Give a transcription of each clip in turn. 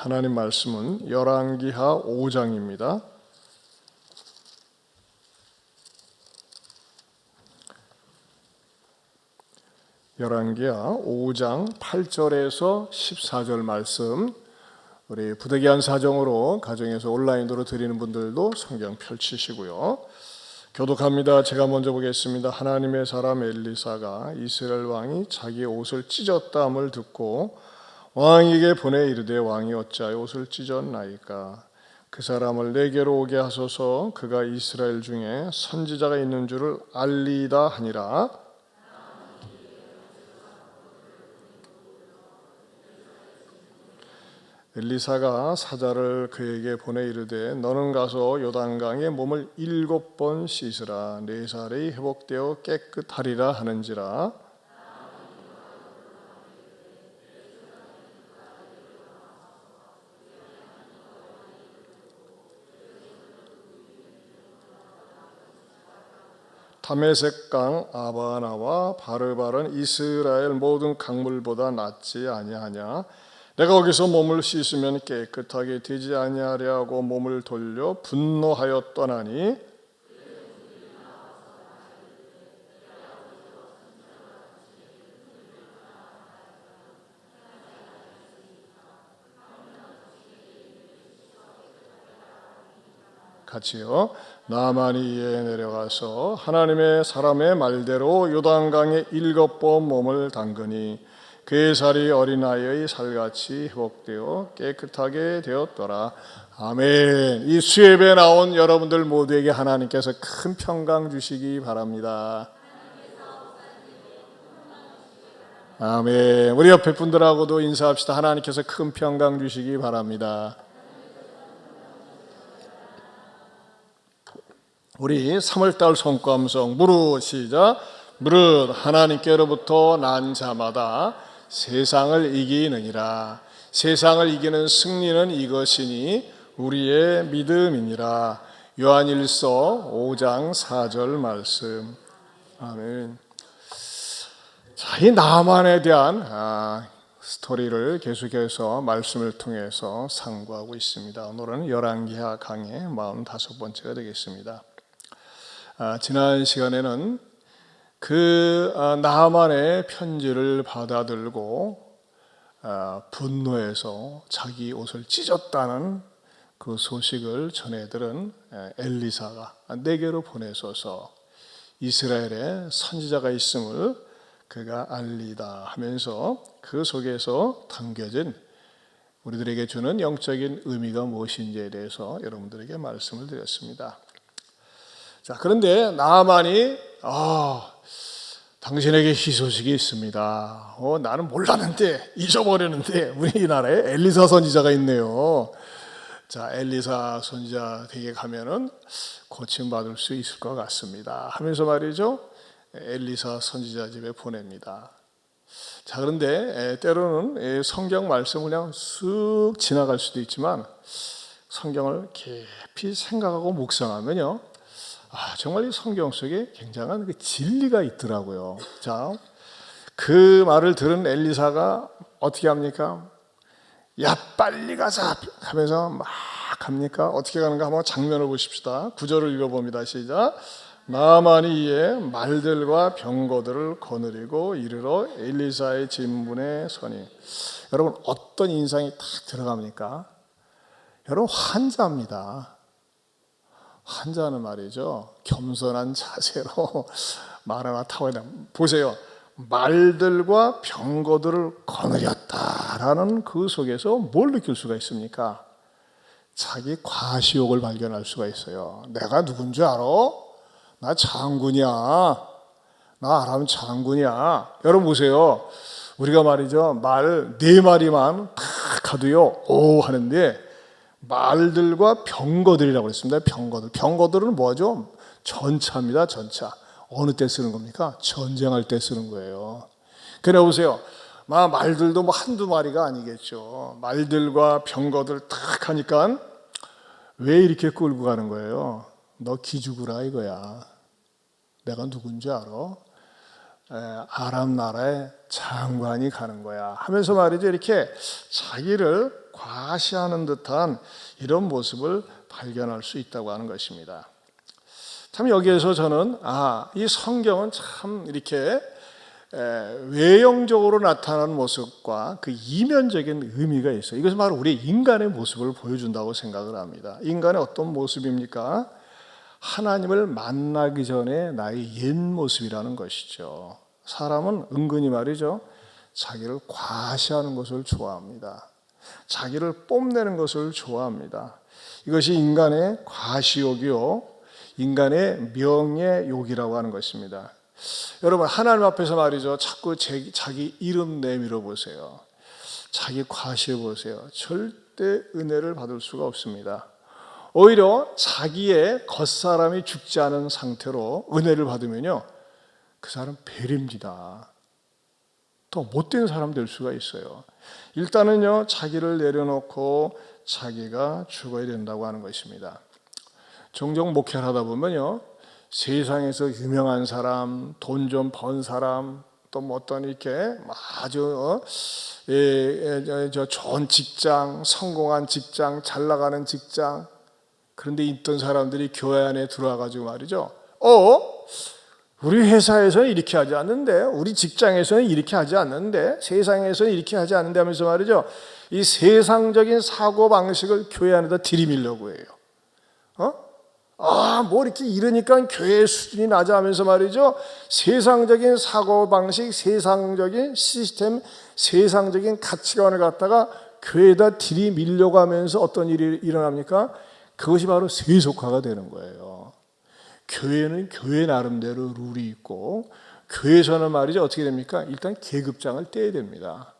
하나님 말씀은 열왕기하 5장입니다. 열왕기하 5장 8절에서 14절 말씀, 우리 부득이한 사정으로 가정에서 온라인으로 드리는 분들도 성경 펼치시고요. 교독합니다. 제가 먼저 보겠습니다. 하나님의 사람 엘리사가 이스라엘 왕이 자기 옷을 찢었다함을 듣고 왕에게 보내 이르되, 왕이 어찌하여 옷을 찢었나이까? 그 사람을 내게로 오게 하소서. 그가 이스라엘 중에 선지자가 있는 줄을 알리이다 하니라. 엘리사가 사자를 그에게 보내 이르되, 너는 가서 요단강에 몸을 7번 씻으라. 네 살이 회복되어 깨끗하리라 하는지라. 다메섹강 아바나와 바르바른 이스라엘 모든 강물보다 낫지 아니하냐? 내가 거기서 몸을 씻으면 깨끗하게 되지 아니하랴고 몸을 돌려 분노하여 떠나니, 같이요. 나만이 이에 내려가서 하나님의 사람의 말대로 요단강에 7번 몸을 담그니 그의 살이 어린아이의 살같이 회복되어 깨끗하게 되었더라. 아멘. 이 수협에 나온 여러분들 모두에게 하나님께서 큰 평강 주시기 바랍니다. 아멘. 우리 옆에 분들하고도 인사합시다. 하나님께서 큰 평강 주시기 바랍니다. 우리 3월달 성과음성 무릇 시작. 무릇 하나님께로부터 난 자마다 세상을 이기느니라. 세상을 이기는 승리는 이것이니 우리의 믿음이니라. 요한일서 5장 4절 말씀. 아멘. 자, 이 나만에 대한 스토리를 계속해서 말씀을 통해서 상고하고 있습니다. 오늘은 열왕기하 강의 45번째가 되겠습니다. 지난 시간에는 그 나만의 편지를 받아들고 분노해서 자기 옷을 찢었다는 그 소식을 전해들은 엘리사가 내게로 보내소서. 이스라엘에 선지자가 있음을 그가 알리다 하면서 그 속에서 담겨진 우리들에게 주는 영적인 의미가 무엇인지에 대해서 여러분들에게 말씀을 드렸습니다. 자, 그런데 나만이 당신에게 희소식이 있습니다. 나는 몰랐는데, 잊어버렸는데 우리나라에 엘리사 선지자가 있네요. 자, 엘리사 선지자 댁에 가면은 고침받을 수 있을 것 같습니다 하면서 말이죠, 엘리사 선지자 집에 보냅니다. 자, 그런데 때로는 성경 말씀을 그냥 쑥 지나갈 수도 있지만 성경을 깊이 생각하고 묵상하면요, 정말 이 성경 속에 굉장한 그 진리가 있더라고요. 자, 그 말을 들은 엘리사가 어떻게 합니까? 야, 빨리 가자 하면서 막 갑니까? 어떻게 가는가 한번 장면을 보십시다. 9절을 읽어봅니다. 시작. 나만이 이에 말들과 병거들을 거느리고 이르러 엘리사의 진문에 서니. 여러분, 어떤 인상이 딱 들어갑니까? 여러분, 환자입니다. 환자는 말이죠, 겸손한 자세로 말 하나 타고 있는. 보세요. 말들과 병거들을 거느렸다라는 그 속에서 뭘 느낄 수가 있습니까? 자기 과시욕을 발견할 수가 있어요. 내가 누군 줄 알아? 나 장군이야. 나 아람 장군이야. 여러분 보세요. 우리가 말이죠, 말 4마리만 탁 가도요, 오 하는데 말들과 병거들이라고 했습니다. 병거들은 뭐죠? 전차입니다. 전차. 어느 때 쓰는 겁니까? 전쟁할 때 쓰는 거예요. 그래 보세요. 말들도 한두 마리가 아니겠죠. 말들과 병거들 딱 하니까 왜 이렇게 끌고 가는 거예요? 너 기죽으라 이거야. 내가 누군지 알아? 아람 나라의 장관이 가는 거야 하면서 말이죠. 이렇게 자기를 과시하는 듯한 이런 모습을 발견할 수 있다고 하는 것입니다. 참 여기에서 저는 이 성경은 참 이렇게 외형적으로 나타나는 모습과 그 이면적인 의미가 있어요. 이것은 바로 우리 인간의 모습을 보여준다고 생각을 합니다. 인간의 어떤 모습입니까? 하나님을 만나기 전에 나의 옛 모습이라는 것이죠. 사람은 은근히 말이죠, 자기를 과시하는 것을 좋아합니다. 자기를 뽐내는 것을 좋아합니다. 이것이 인간의 과시욕이요, 인간의 명예욕이라고 하는 것입니다. 여러분, 하나님 앞에서 말이죠, 자꾸 자기 이름 내밀어 보세요. 자기 과시해 보세요. 절대 은혜를 받을 수가 없습니다. 오히려 자기의 겉사람이 죽지 않은 상태로 은혜를 받으면요, 그 사람 베립니다. 더 못된 사람 될 수가 있어요. 일단은요, 자기를 내려놓고 자기가 죽어야 된다고 하는 것입니다. 종종 목회를 하다 보면요, 세상에서 유명한 사람, 돈 좀 번 사람, 또 뭐 어떤 이렇게 아주 좋은 직장, 성공한 직장, 잘 나가는 직장, 그런데 있던 사람들이 교회 안에 들어와가지고 말이죠, 우리 회사에서는 이렇게 하지 않는데, 우리 직장에서는 이렇게 하지 않는데, 세상에서는 이렇게 하지 않는데 하면서 말이죠, 이 세상적인 사고방식을 교회 안에다 들이밀려고 해요. 뭐 이렇게 이러니까 교회 수준이 낮아 하면서 말이죠, 세상적인 사고방식, 세상적인 시스템, 세상적인 가치관을 갖다가 교회에다 들이밀려고 하면서 어떤 일이 일어납니까? 그것이 바로 세속화가 되는 거예요. 교회는 교회 나름대로 룰이 있고, 교회에서는 말이죠, 어떻게 됩니까? 일단 계급장을 떼야 됩니다.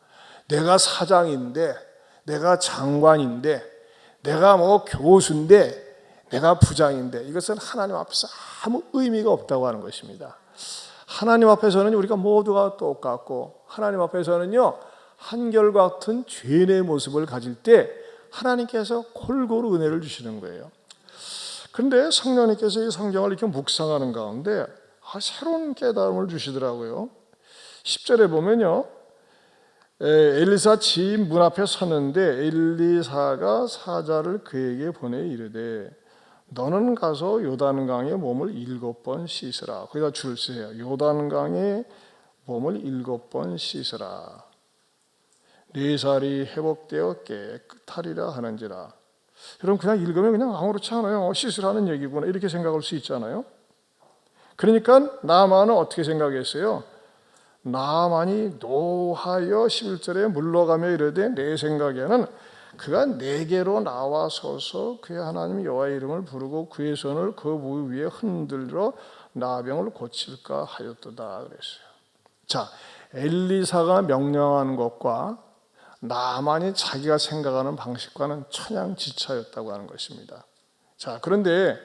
내가 사장인데, 내가 장관인데, 내가 뭐 교수인데, 내가 부장인데, 이것은 하나님 앞에서 아무 의미가 없다고 하는 것입니다. 하나님 앞에서는 우리가 모두가 똑같고, 하나님 앞에서는요, 한결같은 죄인의 모습을 가질 때 하나님께서 골고루 은혜를 주시는 거예요. 그런데 성령님께서 이 성경을 이렇게 묵상하는 가운데 새로운 깨달음을 주시더라고요. 10절에 보면요, 엘리사 집 문 앞에 섰는데 엘리사가 사자를 그에게 보내 이르되 너는 가서 요단강에 몸을 7번 씻으라. 거기다 줄을 쓰세요. 요단강에 몸을 7번 씻으라. 네 살이 회복되어 깨끗하리라 하는지라. 여러분, 그냥 읽으면 그냥 아무렇지 않아요. 씻으라는 얘기구나 이렇게 생각할 수 있잖아요. 그러니까 나만은 어떻게 생각했어요? 나만이 노하여 11절에 물러가며 이르되 내 생각에는 그가 내게로 나와서서 그의 하나님 여호와의 이름을 부르고 그의 손을 그 무 위에 흔들어 나병을 고칠까 하였도다 그랬어요. 자, 엘리사가 명령하는 것과 나만이 자기가 생각하는 방식과는 천양지차였다고 하는 것입니다. 자, 그런데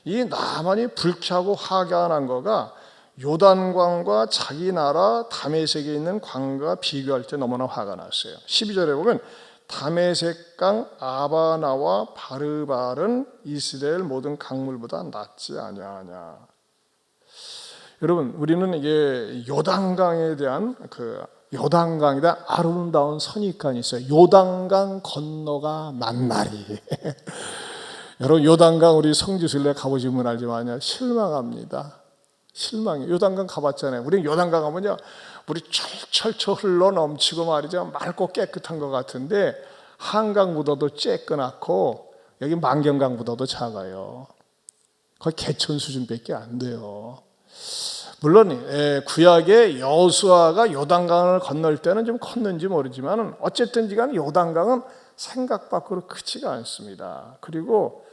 이 나만이 불쾌하고 화가 난 거가 요단강과 자기 나라 다메섹에 있는 강과 비교할 때 너무나 화가 났어요. 12절에 보면 다메섹강 아바나와 바르발은 이스라엘 모든 강물보다 낫지 아니하냐. 여러분, 우리는 이게 요단강에 대한 요단강이다 아름다운 선입관이 있어요. 요단강 건너가 만나리. 여러분, 요단강 우리 성지순례 가보시면 알지만 실망합니다. 실망이에요. 요단강 가봤잖아요. 우리 요단강 가면요, 물이 철철철 흘러 넘치고 말이죠, 맑고 깨끗한 것 같은데 한강보다도 쬐끈하고 여기 만경강보다도 작아요. 거의 개천 수준밖에 안 돼요. 물론 구약의 여호수아가 요단강을 건널 때는 좀 컸는지 모르지만 어쨌든지 간에 요단강은 생각 밖으로 크지가 않습니다. 그리고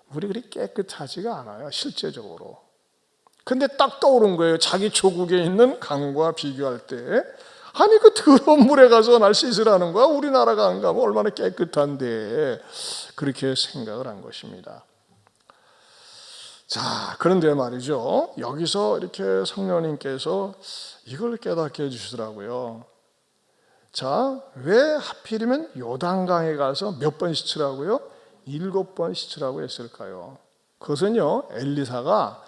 물이 그리 깨끗하지가 않아요, 실제적으로. 근데 딱 떠오른 거예요. 자기 조국에 있는 강과 비교할 때, 아니 그 더러운 물에 가서 날 씻으라는 거야? 우리나라가 안 가면 얼마나 깨끗한데. 그렇게 생각을 한 것입니다. 자, 그런데 말이죠, 여기서 이렇게 성령님께서 이걸 깨닫게 해주시더라고요. 자, 왜 하필이면 요단강에 가서 몇 번 씻으라고요? 7번 씻으라고 했을까요? 그것은요, 엘리사가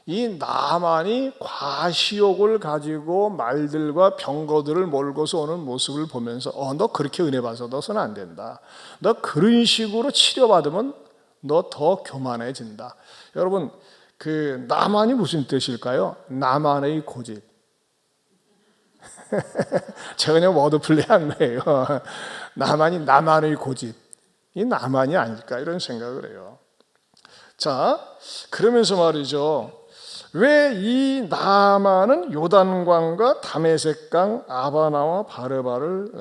이 나만이 과시욕을 가지고 말들과 병거들을 몰고서 오는 모습을 보면서 너 그렇게 은혜 받아서는 안 된다. 너 그런 식으로 치료받으면 너 더 교만해진다. 여러분, 그 나만이 무슨 뜻일까요? 나만의 고집. 제가 그냥 워드플레이 한 거예요. 나만의 고집. 이 나만이 아닐까 이런 생각을 해요. 자, 그러면서 말이죠. 왜 이 나만은 요단강과 다메섹강, 아바나와 바르발은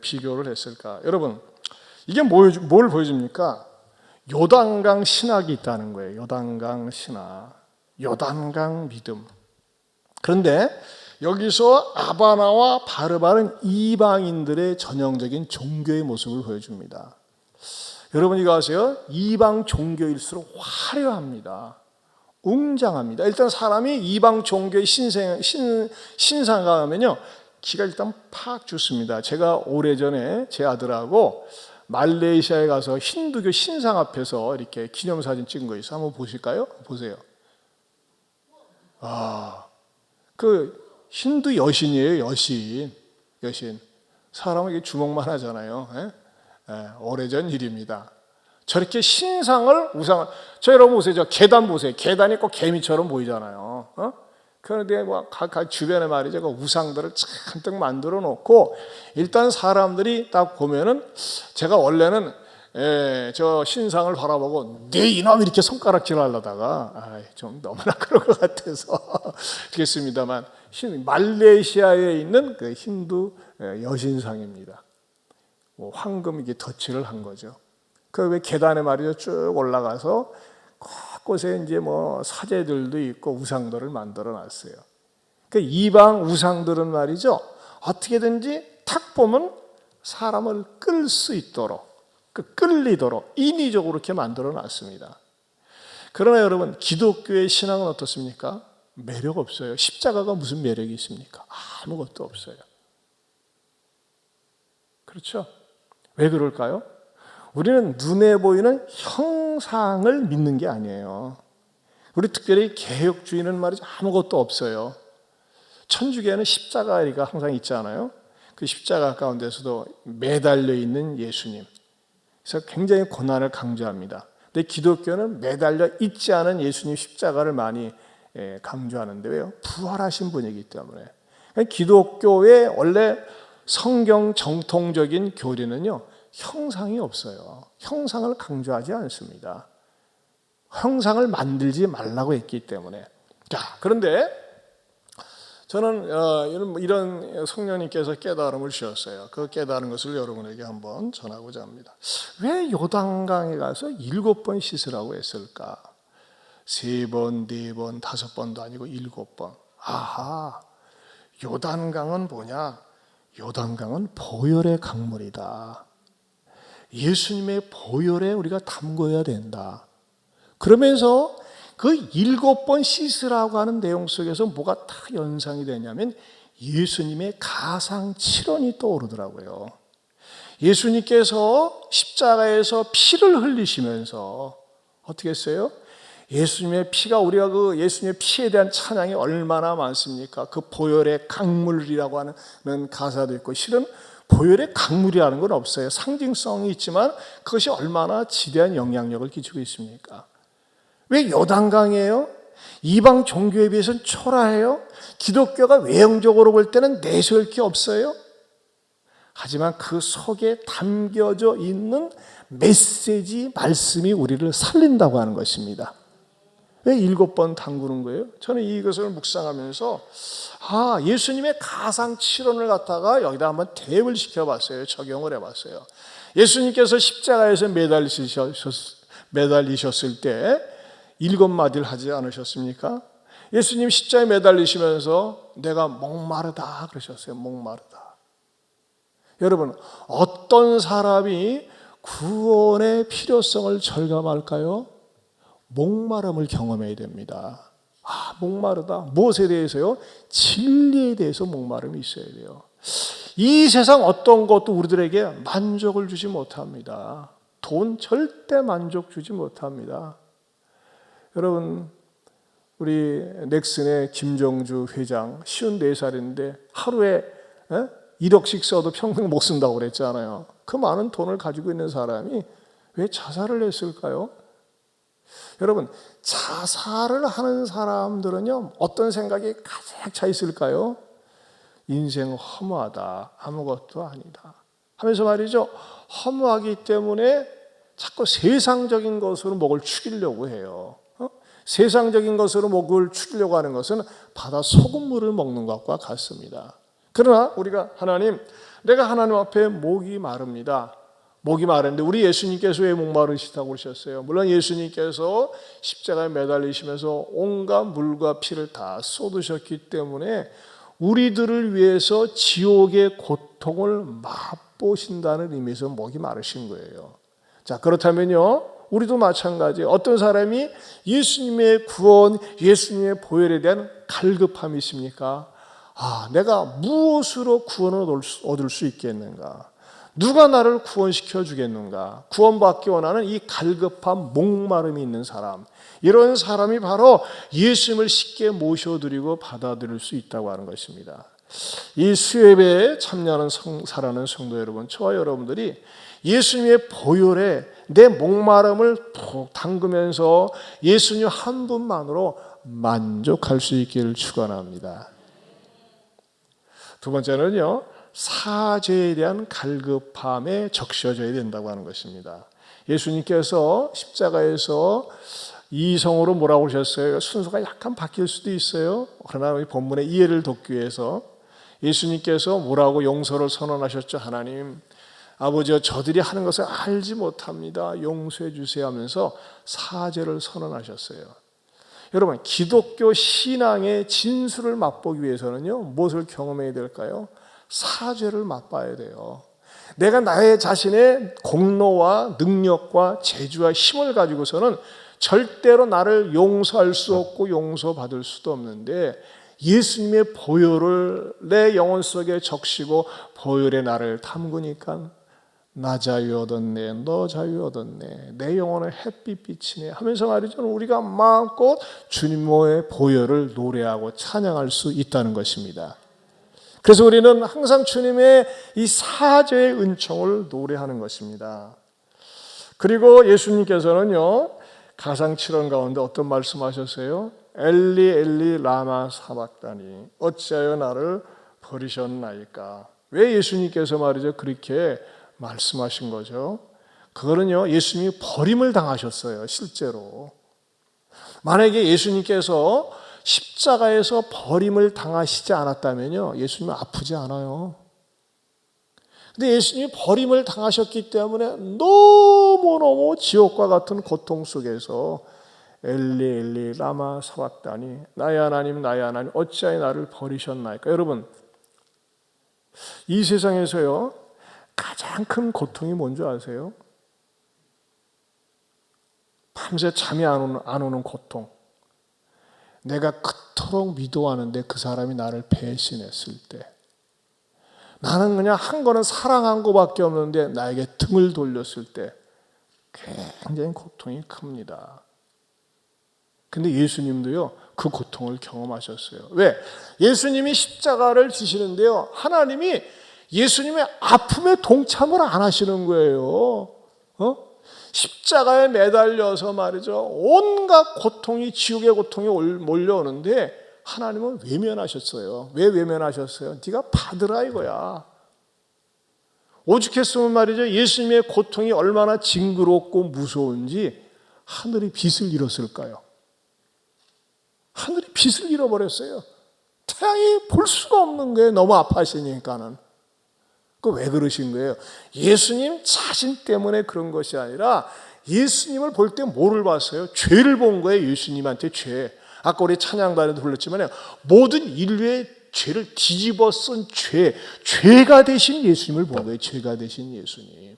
비교를 했을까? 여러분, 이게 뭘 보여줍니까? 요단강 신학이 있다는 거예요. 요단강 신학, 요단강 믿음. 그런데 여기서 아바나와 바르발은 이방인들의 전형적인 종교의 모습을 보여줍니다. 여러분 이거 아세요? 이방 종교일수록 화려합니다. 웅장합니다. 일단 사람이 이방 종교의 신상가하면요, 기가 일단 팍 죽습니다. 제가 오래전에 제 아들하고 말레이시아에 가서 힌두교 신상 앞에서 이렇게 기념사진 찍은 거 있어요. 한번 보실까요? 보세요. 그 힌두 여신이에요. 여신. 사람은 이게 주목만 하잖아요. 오래전 일입니다. 저렇게 우상을, 저 여러분 보세요. 저 계단 보세요. 계단이 꼭 개미처럼 보이잖아요. 그런데 각 주변에 말이죠. 그 우상들을 잔뜩 만들어 놓고, 일단 사람들이 딱 보면은, 제가 원래는 저 신상을 바라보고 네 이놈 이렇게 손가락질 하려다가 좀 너무나 그런 것 같아서 그렇겠습니다만, 말레이시아에 있는 그 힌두 여신상입니다. 황금 이게 덧칠을 한 거죠. 그 왜 계단에 말이죠, 쭉 올라가서 곳곳에 이제 사제들도 있고 우상들을 만들어 놨어요. 그 이방 우상들은 말이죠, 어떻게든지 탁 보면 사람을 끌 수 있도록, 끌리도록 인위적으로 이렇게 만들어 놨습니다. 그러나 여러분, 기독교의 신앙은 어떻습니까? 매력 없어요. 십자가가 무슨 매력이 있습니까? 아무것도 없어요. 그렇죠? 왜 그럴까요? 우리는 눈에 보이는 형상을 믿는 게 아니에요. 우리 특별히 개혁주의는 말이죠, 아무것도 없어요. 천주교에는 십자가가 항상 있잖아요. 그 십자가 가운데서도 매달려 있는 예수님. 그래서 굉장히 고난을 강조합니다. 근데 기독교는 매달려 있지 않은 예수님 십자가를 많이 강조하는데 왜요? 부활하신 분이기 때문에. 기독교의 원래 성경 정통적인 교리는요, 형상이 없어요. 형상을 강조하지 않습니다. 형상을 만들지 말라고 했기 때문에. 자, 그런데 저는 이런 성령님께서 깨달음을 주셨어요. 그 깨달은 것을 여러분에게 한번 전하고자 합니다. 왜 요단강에 가서 7번 씻으라고 했을까? 3번, 4번, 5번도 아니고 7번. 아하, 요단강은 뭐냐? 요단강은 보혈의 강물이다. 예수님의 보혈에 우리가 담궈야 된다. 그러면서 그 7번 씻으라고 하는 내용 속에서 뭐가 다 연상이 되냐면 예수님의 가상칠언이 떠오르더라고요. 예수님께서 십자가에서 피를 흘리시면서 어떻게 했어요? 예수님의 피가, 우리가 그 예수님의 피에 대한 찬양이 얼마나 많습니까? 그 보혈의 강물이라고 하는 가사도 있고, 실은 보혈의 강물이라는 건 없어요. 상징성이 있지만 그것이 얼마나 지대한 영향력을 끼치고 있습니까? 왜 요단강이에요? 이방 종교에 비해서는 초라해요? 기독교가 외형적으로 볼 때는 내세울 게 없어요? 하지만 그 속에 담겨져 있는 메시지, 말씀이 우리를 살린다고 하는 것입니다. 왜 7번 담그는 거예요? 저는 이것을 묵상하면서 예수님의 가상칠언을 갖다가 여기다 한번 대입을 시켜봤어요. 적용을 해봤어요. 예수님께서 십자가에서 매달리셨을 때 7마디를 하지 않으셨습니까? 예수님 십자가에 매달리시면서 내가 목마르다 그러셨어요. 목마르다. 여러분, 어떤 사람이 구원의 필요성을 절감할까요? 목마름을 경험해야 됩니다. 목마르다. 무엇에 대해서요? 진리에 대해서 목마름이 있어야 돼요. 이 세상 어떤 것도 우리들에게 만족을 주지 못합니다. 돈 절대 만족 주지 못합니다. 여러분, 우리 넥슨의 김정주 회장 54살인데 하루에 1억씩 써도 평생 못 쓴다고 그랬잖아요. 그 많은 돈을 가지고 있는 사람이 왜 자살을 했을까요? 여러분, 자살을 하는 사람들은요, 어떤 생각이 가득 차 있을까요? 인생 허무하다, 아무것도 아니다 하면서 말이죠, 허무하기 때문에 자꾸 세상적인 것으로 목을 축이려고 해요. 세상적인 것으로 목을 축이려고 하는 것은 바다 소금물을 먹는 것과 같습니다. 그러나 우리가 내가 하나님 앞에 목이 마릅니다. 목이 마른데 우리 예수님께서 왜 목마르시다고 그러셨어요? 물론 예수님께서 십자가에 매달리시면서 온갖 물과 피를 다 쏟으셨기 때문에 우리들을 위해서 지옥의 고통을 맛보신다는 의미에서 목이 마르신 거예요. 자, 그렇다면요, 우리도 마찬가지. 어떤 사람이 예수님의 구원, 예수님의 보혈에 대한 갈급함이 있습니까? 내가 무엇으로 구원을 얻을 수 있겠는가? 누가 나를 구원시켜 주겠는가? 구원받기 원하는 이 갈급한 목마름이 있는 사람, 이런 사람이 바로 예수님을 쉽게 모셔드리고 받아들일 수 있다고 하는 것입니다. 이 수협에 참여하는 사랑하는 성도 여러분, 저와 여러분들이 예수님의 보혈에 내 목마름을 푹 담그면서 예수님 한 분만으로 만족할 수 있기를 축원합니다. 두 번째는요, 사죄에 대한 갈급함에 적셔져야 된다고 하는 것입니다. 예수님께서 십자가에서 이성으로 뭐라고 하셨어요? 순서가 약간 바뀔 수도 있어요. 그러나 이 본문의 이해를 돕기 위해서 예수님께서 뭐라고 용서를 선언하셨죠? 하나님, 아버지여, 저들이 하는 것을 알지 못합니다. 용서해 주세요 하면서 사죄를 선언하셨어요. 여러분, 기독교 신앙의 진수를 맛보기 위해서는요, 무엇을 경험해야 될까요? 사죄를 맛봐야 돼요. 내가 나의 자신의 공로와 능력과 재주와 힘을 가지고서는 절대로 나를 용서할 수 없고 용서받을 수도 없는데, 예수님의 보혈을 내 영혼 속에 적시고 보혈의 나를 담그니까 나 자유 얻었네, 너 자유 얻었네, 내 영혼은 햇빛 비치네 하면서 말이죠, 우리가 마음껏 주님의 보혈을 노래하고 찬양할 수 있다는 것입니다. 그래서 우리는 항상 주님의 이 사죄의 은총을 노래하는 것입니다. 그리고 예수님께서는요, 가상칠언 가운데 어떤 말씀하셨어요? 엘리 엘리 라마 사박다니, 어찌하여 나를 버리셨나이까. 왜 예수님께서 말이죠, 그렇게 말씀하신 거죠? 그거는요, 예수님이 버림을 당하셨어요. 실제로 만약에 예수님께서 십자가에서 버림을 당하시지 않았다면요, 예수님은 아프지 않아요. 근데 예수님이 버림을 당하셨기 때문에 너무너무 지옥과 같은 고통 속에서 엘리 엘리 라마 사박다니, 나의 하나님 나의 하나님 어찌하여 나를 버리셨나이까. 여러분, 이 세상에서요, 가장 큰 고통이 뭔지 아세요? 밤새 잠이 안 오는 고통. 내가 그토록 믿어하는데 그 사람이 나를 배신했을 때, 나는 그냥 한 거는 사랑한 것밖에 없는데 나에게 등을 돌렸을 때 굉장히 고통이 큽니다. 근데 예수님도요, 그 고통을 경험하셨어요. 왜? 예수님이 십자가를 지시는데요, 하나님이 예수님의 아픔에 동참을 안 하시는 거예요. 십자가에 매달려서 말이죠, 온갖 고통이, 지옥의 고통이 몰려오는데 하나님은 외면하셨어요. 왜 외면하셨어요? 네가 받으라 이거야. 오죽했으면 말이죠, 예수님의 고통이 얼마나 징그럽고 무서운지 하늘이 빛을 잃었을까요? 하늘이 빛을 잃어버렸어요. 태양이 볼 수가 없는 거예요. 너무 아파하시니까는. 그 왜 그러신 거예요? 예수님 자신 때문에 그런 것이 아니라 예수님을 볼 때 뭐를 봤어요? 죄를 본 거예요. 예수님한테 죄. 아까 우리 찬양단에도 불렀지만 모든 인류의 죄를 뒤집어 쓴 죄가 되신 예수님을 본 거예요. 죄가 되신 예수님.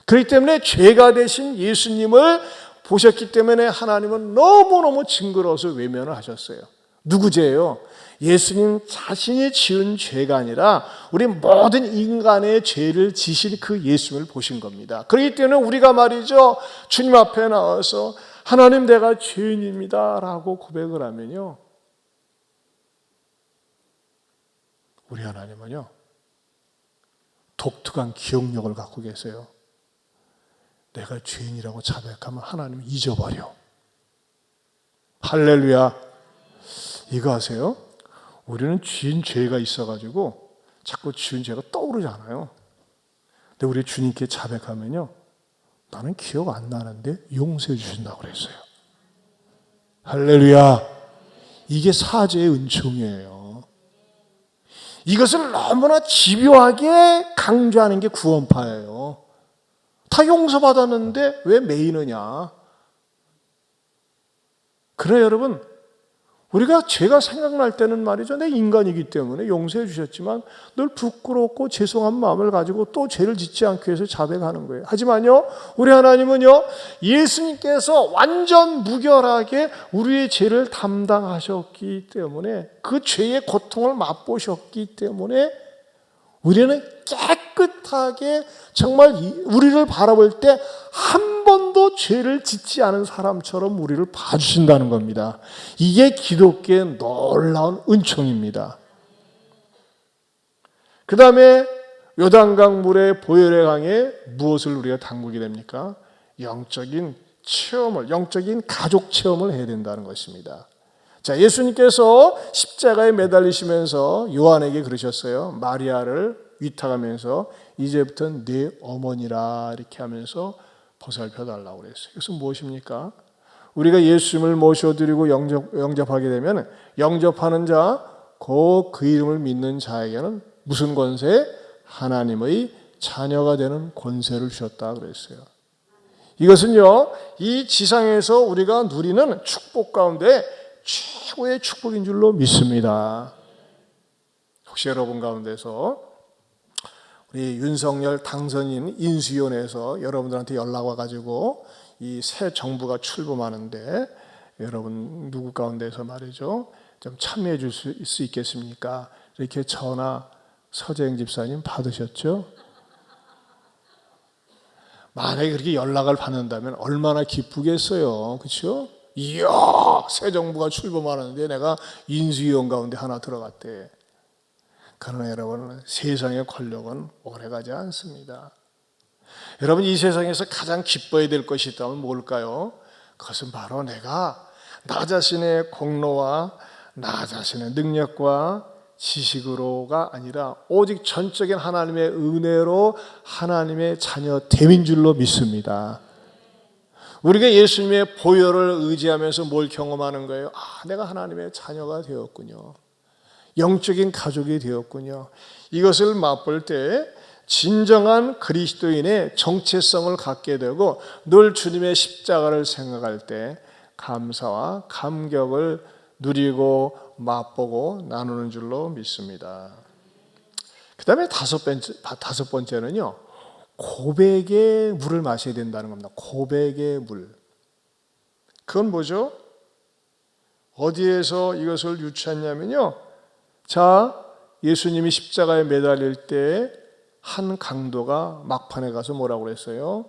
그렇기 때문에 죄가 되신 예수님을 보셨기 때문에 하나님은 너무너무 징그러워서 외면을 하셨어요. 누구 죄예요? 예수님 자신이 지은 죄가 아니라 우리 모든 인간의 죄를 지신 그 예수님을 보신 겁니다. 그렇기 때문에 우리가 말이죠, 주님 앞에 나와서 하나님 내가 죄인입니다 라고 고백을 하면요, 우리 하나님은요 독특한 기억력을 갖고 계세요. 내가 죄인이라고 자백하면 하나님은 잊어버려. 할렐루야. 이거 아세요? 우리는 지은 죄가 있어가지고 자꾸 지은 죄가 떠오르잖아요. 근데 우리 주님께 자백하면요, 나는 기억 안 나는데 용서해 주신다고 그랬어요. 할렐루야. 이게 사죄의 은총이에요. 이것을 너무나 집요하게 강조하는 게 구원파예요. 다 용서받았는데 왜 매이느냐. 그래 여러분, 우리가 죄가 생각날 때는 말이죠, 내 인간이기 때문에 용서해 주셨지만 늘 부끄럽고 죄송한 마음을 가지고 또 죄를 짓지 않기 위해서 자백하는 거예요. 하지만요, 우리 하나님은요, 예수님께서 완전 무결하게 우리의 죄를 담당하셨기 때문에, 그 죄의 고통을 맛보셨기 때문에 우리는 깨끗하게 정말 우리를 바라볼 때 한 번도 죄를 짓지 않은 사람처럼 우리를 봐주신다는 겁니다. 이게 기독교의 놀라운 은총입니다. 그 다음에 요단강 물의 보혈의 강에 무엇을 우리가 담그게 됩니까? 영적인 체험을, 영적인 가족 체험을 해야 된다는 것입니다. 자, 예수님께서 십자가에 매달리시면서 요한에게 그러셨어요. 마리아를 위탁하면서 이제부터는 네 어머니라 이렇게 하면서 보살펴 달라고 그랬어요. 이것은 무엇입니까? 우리가 예수님을 모셔드리고 영접하게 되면 영접하는 자, 그 이름을 믿는 자에게는 무슨 권세? 하나님의 자녀가 되는 권세를 주셨다 그랬어요. 이것은요, 이 지상에서 우리가 누리는 축복 가운데 최고의 축복인 줄로 믿습니다. 혹시 여러분 가운데서 우리 윤석열 당선인 인수위원회에서 여러분들한테 연락 와가지고 이 새 정부가 출범하는데 여러분 누구 가운데서 말이죠, 좀 참여해 줄 수 있겠습니까? 이렇게 전화 서재영 집사님 받으셨죠? 만약에 그렇게 연락을 받는다면 얼마나 기쁘겠어요. 그렇죠? 이야, 새 정부가 출범하는데 내가 인수위원 가운데 하나 들어갔대. 그러나 여러분, 세상의 권력은 오래가지 않습니다. 여러분, 이 세상에서 가장 기뻐야 될 것이 있다면 뭘까요? 그것은 바로 내가 나 자신의 공로와 나 자신의 능력과 지식으로가 아니라 오직 전적인 하나님의 은혜로 하나님의 자녀 됨인 줄로 믿습니다. 우리가 예수님의 보혈을 의지하면서 뭘 경험하는 거예요? 아, 내가 하나님의 자녀가 되었군요. 영적인 가족이 되었군요. 이것을 맛볼 때 진정한 그리스도인의 정체성을 갖게 되고 늘 주님의 십자가를 생각할 때 감사와 감격을 누리고 맛보고 나누는 줄로 믿습니다. 그 다음에 다섯 번째는요, 고백의 물을 마셔야 된다는 겁니다. 고백의 물. 그건 뭐죠? 어디에서 이것을 유추했냐면요, 자, 예수님이 십자가에 매달릴 때 한 강도가 막판에 가서 뭐라고 그랬어요?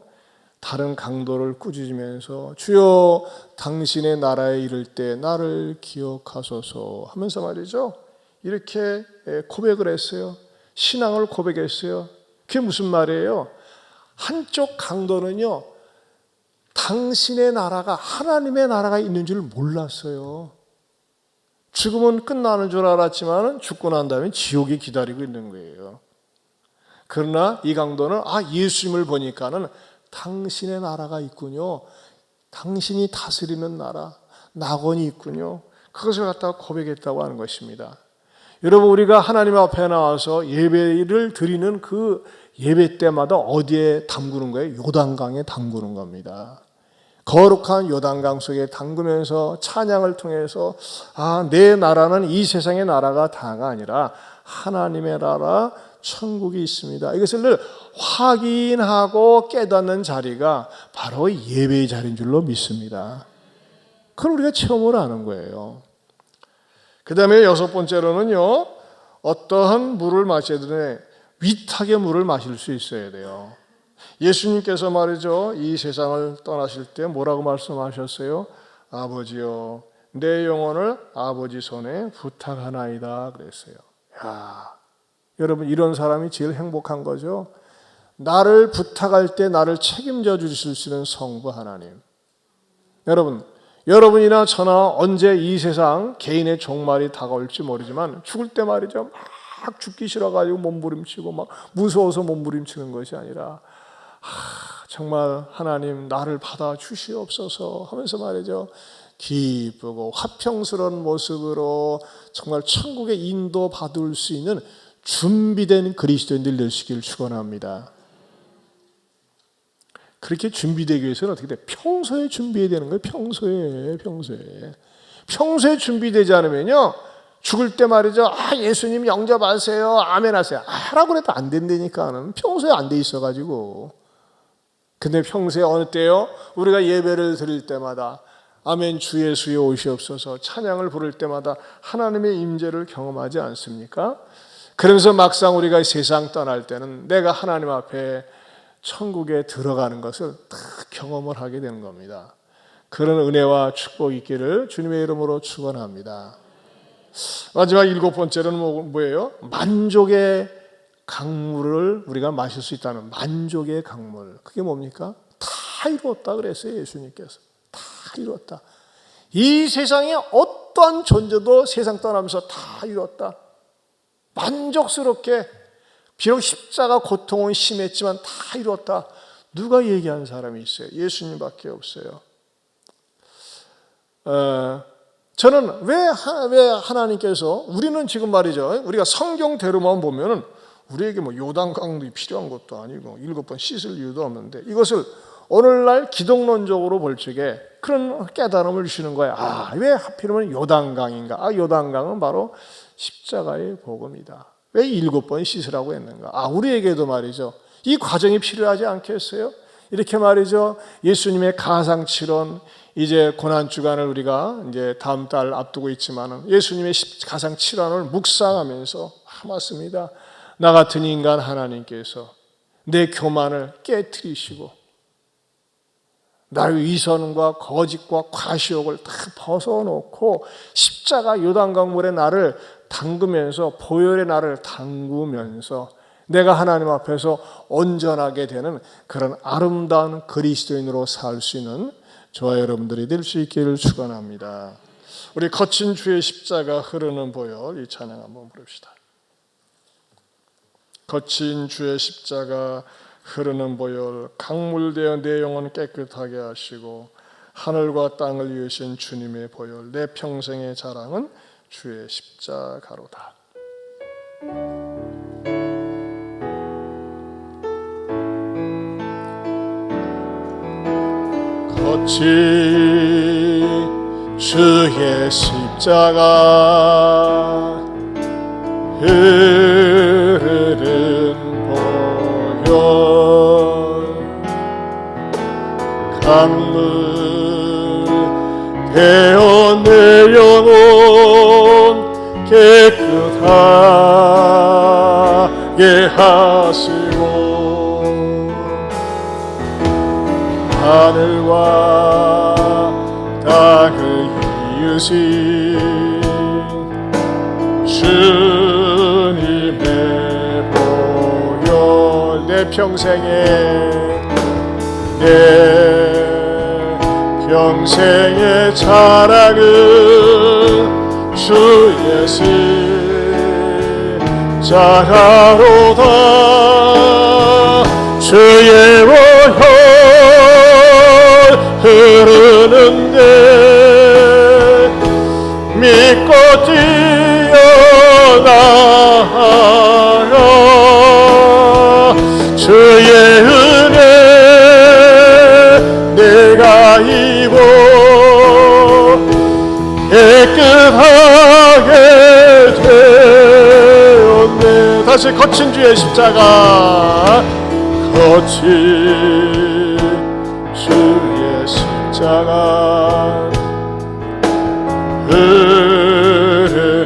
다른 강도를 꾸짖으면서 주여 당신의 나라에 이를 때 나를 기억하소서 하면서 말이죠, 이렇게 고백을 했어요. 신앙을 고백했어요. 그게 무슨 말이에요? 한쪽 강도는요, 당신의 나라가, 하나님의 나라가 있는 줄 몰랐어요. 죽으면 끝나는 줄 알았지만 죽고 난 다음에 지옥이 기다리고 있는 거예요. 그러나 이 강도는 예수님을 보니까는 당신의 나라가 있군요. 당신이 다스리는 나라, 낙원이 있군요. 그것을 갖다가 고백했다고 하는 것입니다. 여러분, 우리가 하나님 앞에 나와서 예배를 드리는 그 예배 때마다 어디에 담그는 거예요? 요단강에 담그는 겁니다. 거룩한 요단강 속에 담그면서 찬양을 통해서 내 나라는 이 세상의 나라가 다가 아니라 하나님의 나라, 천국이 있습니다. 이것을 늘 확인하고 깨닫는 자리가 바로 예배의 자리인 줄로 믿습니다. 그걸 우리가 체험을 하는 거예요. 그 다음에 여섯 번째로는요, 어떠한 물을 마셔야 되네, 위탁의 물을 마실 수 있어야 돼요. 예수님께서 말이죠, 이 세상을 떠나실 때 뭐라고 말씀하셨어요? 아버지요, 내 영혼을 아버지 손에 부탁하나이다 그랬어요. 야, 여러분, 이런 사람이 제일 행복한 거죠. 나를 부탁할 때 나를 책임져 주실 수 있는 성부 하나님. 여러분이나 저나 언제 이 세상 개인의 종말이 다가올지 모르지만 죽을 때 말이죠, 막 죽기 싫어가지고 몸부림치고 막 무서워서 몸부림치는 것이 아니라 정말 하나님 나를 받아 주시옵소서 하면서 말이죠, 기쁘고 화평스러운 모습으로 정말 천국에 인도받을 수 있는 준비된 그리스도인들 되시길 축원합니다. 그렇게 준비되기 위해서는 어떻게 돼? 평소에 준비해야 되는 거예요. 평소에 준비되지 않으면요, 죽을 때 말이죠, 예수님 영접하세요, 아멘 하세요, 하라고 해도 안 된다니까는. 평소에 안 돼 있어가지고. 근데 평소에 어느 때요? 우리가 예배를 드릴 때마다 아멘 주 예수여 오시옵소서 찬양을 부를 때마다 하나님의 임재를 경험하지 않습니까? 그러면서 막상 우리가 세상 떠날 때는 내가 하나님 앞에 천국에 들어가는 것을 다 경험을 하게 되는 겁니다. 그런 은혜와 축복이 있기를 주님의 이름으로 축원합니다. 마지막 일곱 번째는 뭐예요? 만족의 강물을 우리가 마실 수 있다는 만족의 강물. 그게 뭡니까? 다 이루었다 그랬어요. 예수님께서. 다 이루었다. 이 세상에 어떠한 존재도 세상 떠나면서 다 이루었다. 만족스럽게, 비록 십자가 고통은 심했지만 다 이루었다. 누가 얘기한 사람이 있어요? 예수님밖에 없어요. 저는 왜 하나님께서, 우리는 지금 말이죠, 우리가 성경대로만 보면은 우리에게 뭐 요단강도 필요한 것도 아니고 7번 씻을 이유도 없는데, 이것을 오늘날 기독론적으로 볼 적에 그런 깨달음을 주시는 거예요. 왜 하필이면 요단강인가? 요단강은 바로 십자가의 복음이다. 왜 7번 씻으라고 했는가? 우리에게도 말이죠, 이 과정이 필요하지 않겠어요? 이렇게 말이죠, 예수님의 가상칠언, 이제 고난주간을 우리가 이제 다음 달 앞두고 있지만은 예수님의 가상칠언을 묵상하면서 맞습니다. 나 같은 인간 하나님께서 내 교만을 깨트리시고 나의 위선과 거짓과 과시욕을 다 벗어놓고 십자가 요단강물에 나를 담그면서, 보혈의 나를 담그면서 내가 하나님 앞에서 온전하게 되는 그런 아름다운 그리스도인으로 살 수 있는 저와 여러분들이 될 수 있기를 축원합니다. 우리 거친 주의 십자가 흐르는 보혈, 이 찬양 한번 부릅시다. 거친 주의 십자가 흐르는 보혈, 강물되어 내 영혼 깨끗하게 하시고 하늘과 땅을 이으신 주님의 보혈, 내 평생의 자랑은 주의 십자가로다. 거친 주의 십자가 흐르는 보혈, 강물 되어 내 영혼 깨끗하게 하시고 하늘과 땅을 이으신 주님의 보혈, 내 평생의 자랑은 주의 십자가로다. 주의 보혈 흐르는데 믿고 뛰어나가 주의 은혜 내가 입어 깨끗하게 되었네. 다시 거친 주의 십자가, 거친 주의 십자가 흐르는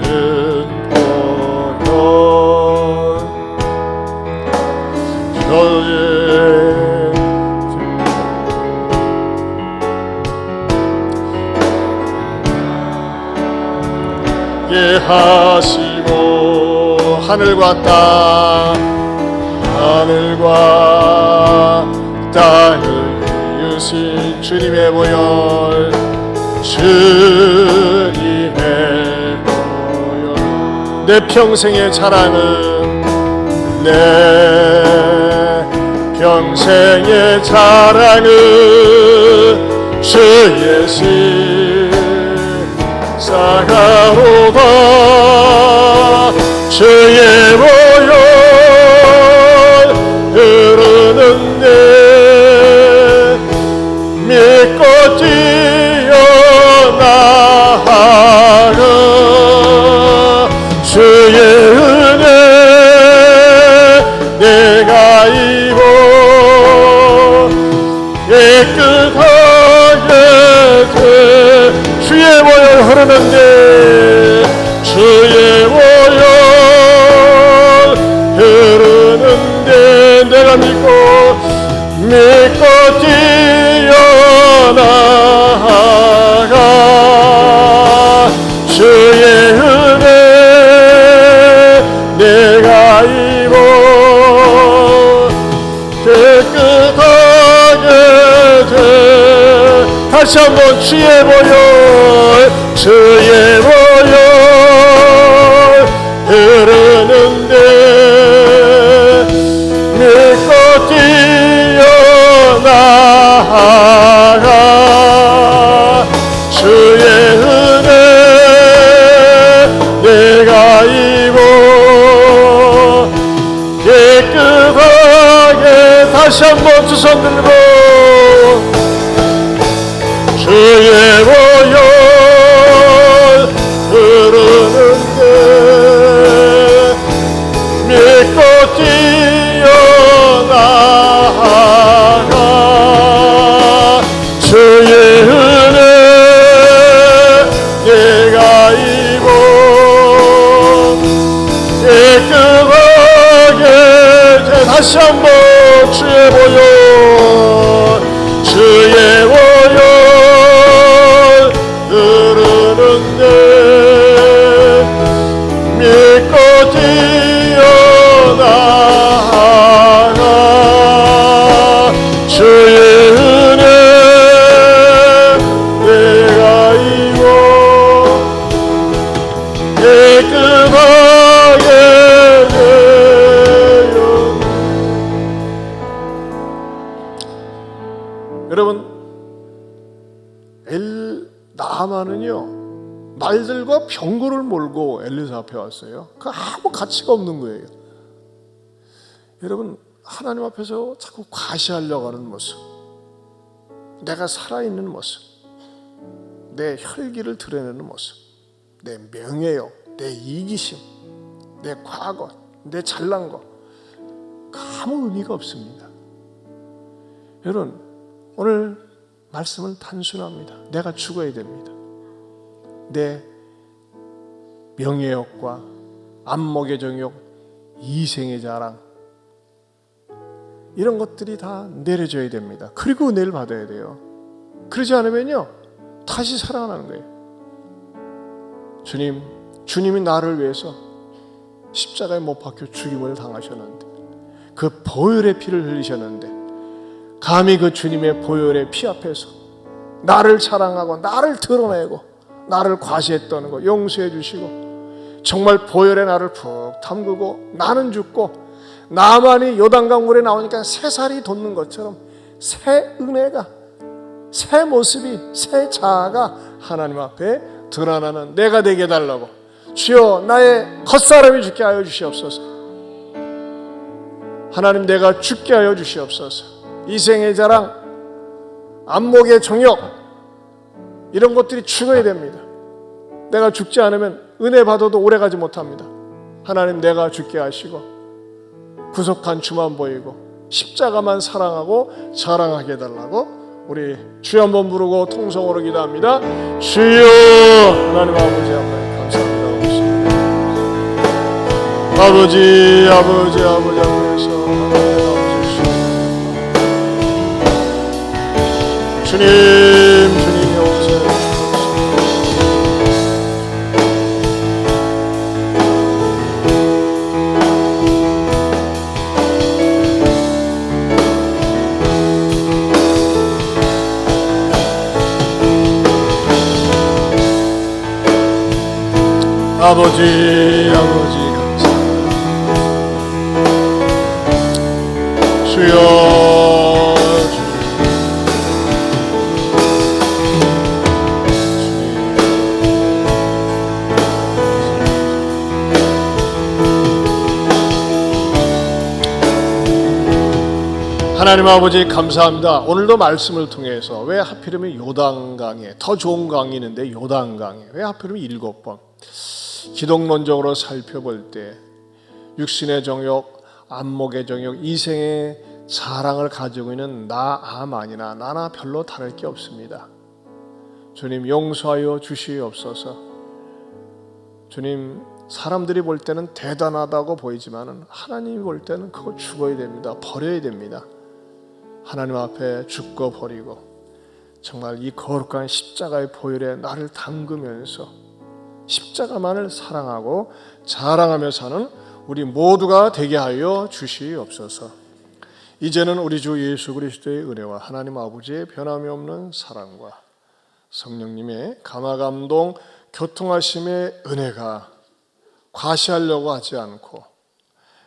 하시고 하늘과 땅을 이으신 주님의 보혈, 주님의 보혈, 내 평생의 자랑은, 내 평생의 자랑은 주의 십자가로다. 주의 보혈 흐르는데 믿고 뛰어나가. 주의 은혜 내가 입어 깨끗하게 돼. 주의 보혈 흐르는데, 주의 보혈 흐르는데 내가 믿고 뛰어나가. 주의 은혜 내가 입어 깨끗하게 돼. 다시 한번 주의 보혈, 주의 보혈 흐르는데 믿고 뛰어나가. 주의 은혜 내가 입어 깨끗하게. 다시 한번 두 손 들고 주의 보혈 흐르는데 믿고 뛰어나가. 주의 은혜 내가 입어 깨끗하게. 다시 한번 주의 보혈, 주의 보혈 흐르는데 믿고 뛰어나가. 주의 은혜 내가 입어 깨끗하게 되어. 여러분, 나아만은요 말들과 병거를 몰고 엘리사 앞에 왔어요. 그 아무 가치가 없는 거예요. 여러분, 하나님 앞에서 자꾸 과시하려고 하는 모습, 내가 살아있는 모습, 내 혈기를 드러내는 모습, 내 명예욕, 내 이기심, 내 과거, 내 잘난 거, 아무 의미가 없습니다. 여러분, 오늘 말씀은 단순합니다. 내가 죽어야 됩니다. 내 명예욕과 안목의 정욕, 이생의 자랑, 이런 것들이 다 내려져야 됩니다. 그리고 은혜를 받아야 돼요. 그러지 않으면요 다시 살아나는 거예요. 주님이 나를 위해서 십자가에 못 박혀 죽임을 당하셨는데, 그 보혈의 피를 흘리셨는데, 감히 그 주님의 보혈의 피 앞에서 나를 사랑하고 나를 드러내고 나를 과시했던 거 용서해 주시고, 정말 보혈의 나를 푹 담그고 나는 죽고, 나만이 요단강 물에 나오니까 새 살이 돋는 것처럼 새 은혜가, 새 모습이, 새 자아가 하나님 앞에 드러나는 내가 되게 해달라고. 주여, 나의 겉사람이 죽게 하여 주시옵소서. 하나님, 내가 죽게 하여 주시옵소서. 이생의 자랑, 안목의 정욕, 이런 것들이 죽어야 됩니다. 내가 죽지 않으면 은혜 받아도 오래가지 못합니다. 하나님, 내가 죽게 하시고 구속한 주만 보이고 십자가만 사랑하고 자랑하게 해달라고 우리 주여 한번 부르고 통성으로 기도합니다. 주여, 하나님 아버지 앞에 감사합니다. 아버지 앞에서 하나님 아버지 주님 용서해 아버지 감사합니다. 주여 하나님 아버지 감사합니다. 오늘도 말씀을 통해서 왜 하필이면 요단강에 더 좋은 강이 있는데 요단강에 왜 하필이면 7번 기독론적으로 살펴볼 때 육신의 정욕, 안목의 정욕, 이생의 자랑을 가지고 있는 나 아만이나 나나 별로 다를 게 없습니다. 주님 용서하여 주시옵소서. 주님 사람들이 볼 때는 대단하다고 보이지만 하나님이 볼 때는 그거 죽어야 됩니다. 버려야 됩니다. 하나님 앞에 죽고 버리고 정말 이 거룩한 십자가의 보혈에 나를 담그면서 십자가만을 사랑하고 자랑하며 사는 우리 모두가 되게 하여 주시옵소서. 이제는 우리 주 예수 그리스도의 은혜와 하나님 아버지의 변함이 없는 사랑과 성령님의 감화감동 교통하심의 은혜가 과시하려고 하지 않고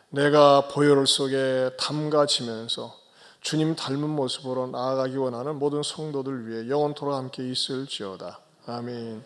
내가 보혈 속에 담가지면서 주님 닮은 모습으로 나아가기 원하는 모든 성도들 위해 영원토록 함께 있을지어다. 아멘.